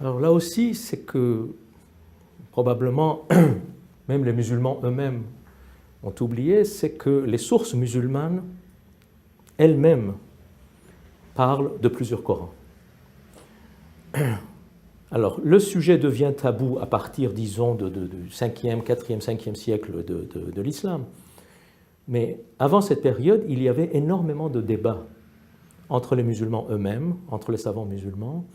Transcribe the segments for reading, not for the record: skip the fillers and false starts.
Alors là aussi, c'est que probablement, même les musulmans eux-mêmes ont oublié, c'est que les sources musulmanes elles-mêmes parlent de plusieurs Corans. Alors, le sujet devient tabou à partir, disons, du 5e, 4e, 5e siècle de l'islam. Mais avant cette période, il y avait énormément de débats entre les musulmans eux-mêmes, entre les savants musulmans,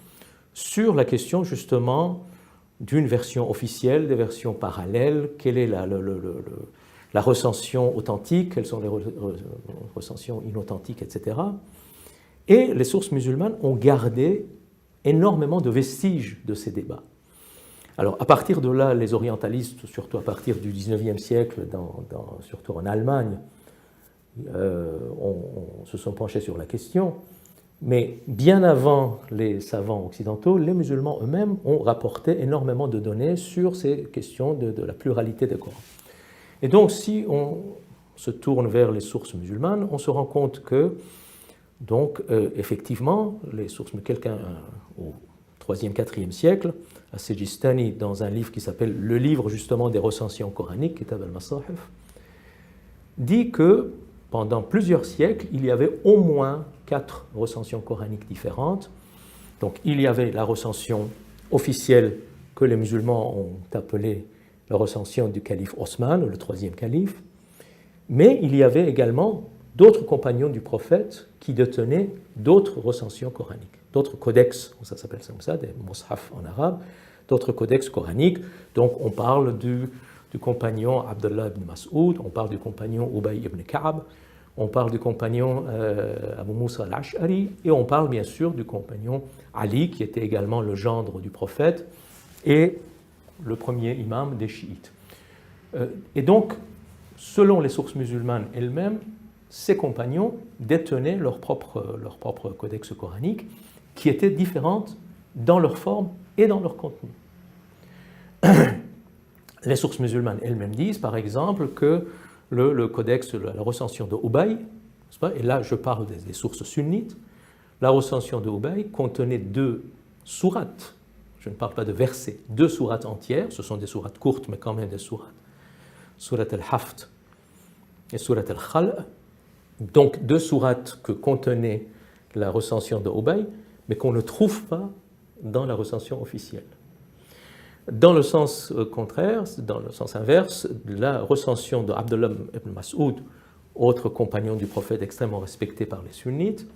sur la question justement d'une version officielle, des versions parallèles, quelle est la recension authentique, quelles sont les recensions inauthentiques, etc. Et les sources musulmanes ont gardé énormément de vestiges de ces débats. Alors, à partir de là, les orientalistes, surtout à partir du 19e siècle, surtout en Allemagne, se sont penchés sur la question. Mais bien avant les savants occidentaux, les musulmans eux-mêmes ont rapporté énormément de données sur ces questions de la pluralité des Corans. Et donc, si on se tourne vers les sources musulmanes, on se rend compte que, donc, effectivement, les sources, quelqu'un au 3e, 4e siècle, As-Sijistani, dans un livre qui s'appelle Le livre justement des recensions coraniques, Kitab al-Masahif, dit que pendant plusieurs siècles, il y avait au moins 4 recensions coraniques différentes. Donc il y avait la recension officielle que les musulmans ont appelée la recension du calife Osman, le 3e calife, mais il y avait également d'autres compagnons du prophète qui détenaient d'autres recensions coraniques, d'autres codex, ça s'appelle comme ça, des mushaf en arabe, d'autres codex coraniques. Donc on parle du compagnon Abdullah ibn Mas'ud, on parle du compagnon Ubay ibn Ka'b, on parle du compagnon Abu Musa al-Ash'ari, et on parle bien sûr du compagnon Ali, qui était également le gendre du prophète et le premier imam des chiites. Et donc, selon les sources musulmanes elles-mêmes, ces compagnons détenaient leur propre codex coranique, qui étaient différentes dans leur forme et dans leur contenu. Les sources musulmanes elles-mêmes disent, par exemple, que le codex, la recension de Ubay, et là je parle des sources sunnites, la recension de Ubay contenait 2 sourates, je ne parle pas de versets, 2 sourates entières, ce sont des sourates courtes mais quand même des sourates, surat al-Haft et surat al-Khal', donc 2 sourates que contenait la recension de Ubay, mais qu'on ne trouve pas dans la recension officielle. Dans le sens contraire, dans le sens inverse, la recension de Abdullah ibn Mas'ud, autre compagnon du prophète extrêmement respecté par les sunnites,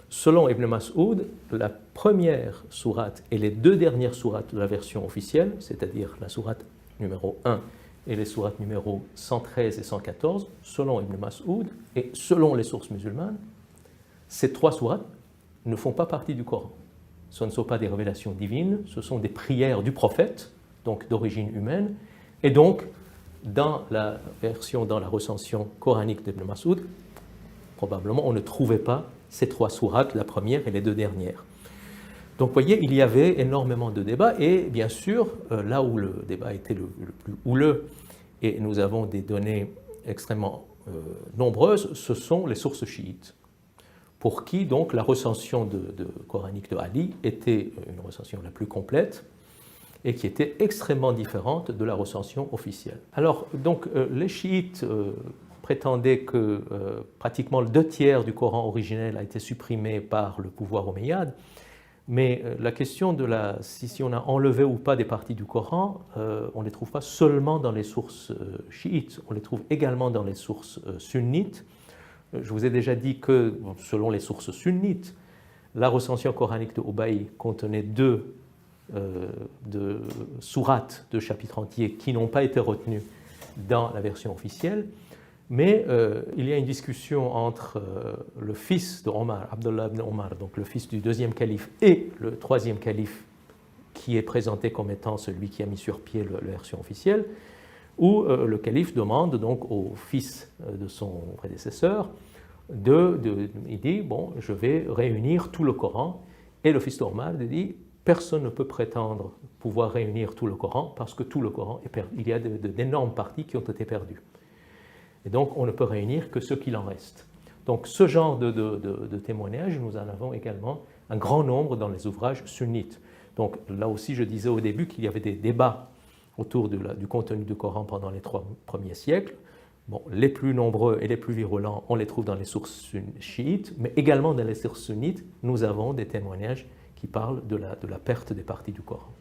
selon Ibn Mas'ud, la première sourate et les 2 dernières sourates de la version officielle, c'est-à-dire la sourate numéro 1 et les sourates numéro 113 et 114, selon Ibn Mas'ud et selon les sources musulmanes, ces 3 sourates ne font pas partie du Coran. Ce ne sont pas des révélations divines, ce sont des prières du prophète, donc d'origine humaine, et donc dans la recension coranique d'Ibn Mas'ud, probablement on ne trouvait pas ces 3 sourates, la première et les 2 dernières. Donc vous voyez, il y avait énormément de débats, et bien sûr, là où le débat était le plus houleux, et nous avons des données extrêmement nombreuses, ce sont les sources chiites, pour qui donc la recension coranique de Ali était une recension la plus complète et qui était extrêmement différente de la recension officielle. Alors donc les chiites prétendaient que pratiquement le 2/3 du Coran originel a été supprimé par le pouvoir omeyyade, mais la question de si on a enlevé ou pas des parties du Coran, on ne les trouve pas seulement dans les sources chiites, on les trouve également dans les sources sunnites. Je vous ai déjà dit que, selon les sources sunnites, la recension coranique de Ubay contenait 2 sourates, 2 chapitres entiers qui n'ont pas été retenus dans la version officielle, mais il y a une discussion entre le fils de Omar, Abdullah ibn Omar, donc le fils du 2e calife, et le 3e calife, qui est présenté comme étant celui qui a mis sur pied la version officielle, où le calife demande donc au fils de son prédécesseur, il dit, bon, je vais réunir tout le Coran, et le fils d'Omar dit, personne ne peut prétendre pouvoir réunir tout le Coran, parce que tout le Coran est perdu. Il y a d'énormes parties qui ont été perdues. Et donc, on ne peut réunir que ce qu'il en reste. Donc, ce genre de témoignages, nous en avons également un grand nombre dans les ouvrages sunnites. Donc là aussi, je disais au début qu'il y avait des débats autour du contenu du Coran pendant les 3 premiers siècles. Bon, les plus nombreux et les plus virulents, on les trouve dans les sources chiites, mais également dans les sources sunnites, nous avons des témoignages qui parlent de la perte des parties du Coran.